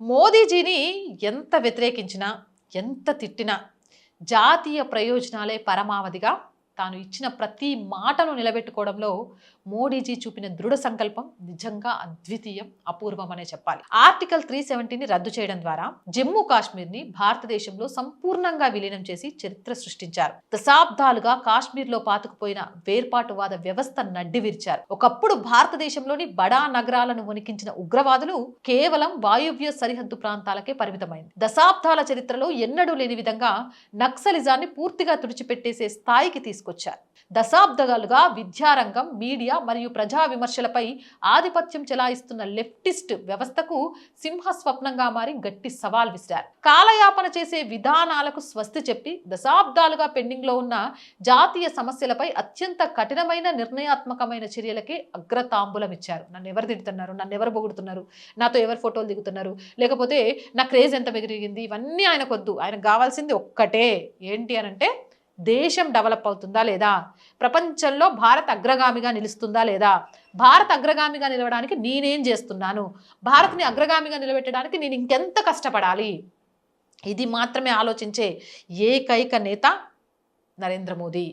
మోదీజీని ఎంత వ్యతిరేకించినా, ఎంత తిట్టినా జాతీయ ప్రయోజనాలే పరమావధిగా తాను ఇచ్చిన ప్రతి మాటను నిలబెట్టుకోవడంలో మోడీజీ చూపిన దృఢ సంకల్పం నిజంగా అద్వితీయం, అపూర్వం అనే చెప్పాలి. ఆర్టికల్ 370ని రద్దు చేయడం ద్వారా జమ్మూ కాశ్మీర్ని భారతదేశంలో సంపూర్ణంగా విలీనం చేసి చరిత్ర సృష్టించారు. దశాబ్దాలుగా కాశ్మీర్లో పాతుకుపోయిన వేర్పాటువాద వ్యవస్థ నడ్డివిరిచారు. ఒకప్పుడు భారతదేశంలోని బడా నగరాలను వణికించిన ఉగ్రవాదులు కేవలం వాయువ్య సరిహద్దు ప్రాంతాలకే పరిమితమైంది. దశాబ్దాల చరిత్రలో ఎన్నడూ లేని విధంగా నక్సలిజాన్ని పూర్తిగా తుడిచిపెట్టేసే స్థాయికి తీసుకొచ్చారు. దశాబ్దాలుగా విద్యారంగం, మీడియా మరియు ప్రజా విమర్శలపై ఆధిపత్యం చెలాయిస్తున్న లెఫ్టిస్ట్ వ్యవస్థకు సింహస్వప్నంగా మారి గట్టి సవాల్ విసిరారు. కాలయాపన చేసే విధానాలకు స్వస్తి చెప్పి దశాబ్దాలుగా పెండింగ్ లో ఉన్న జాతీయ సమస్యలపై అత్యంత కఠినమైన నిర్ణయాత్మకమైన చర్యలకి అగ్రతాంబూలం ఇచ్చారు. నన్ను ఎవరు తిడుతున్నారు, నన్ను ఎవరు పొగుడుతున్నారు, నాతో ఎవరు ఫోటోలు దిగుతున్నారు, లేకపోతే నా క్రేజ్ ఎంత పెరిగింది, ఇవన్నీ ఆయనకొద్దు. ఆయనకు కావాల్సింది ఒక్కటే, ఏంటి అనంటే దేశం డెవలప్ అవుతుందా లేదా, ప్రపంచంలో భారత్ అగ్రగామిగా నిలుస్తుందా లేదా, భారత్ అగ్రగామిగా నిలవడానికి నేనేం చేస్తున్నాను, భారత్ని అగ్రగామిగా నిలబెట్టడానికి నేను ఇంకెంత కష్టపడాలి, ఇది మాత్రమే ఆలోచించే ఏకైక నేత నరేంద్ర మోదీ.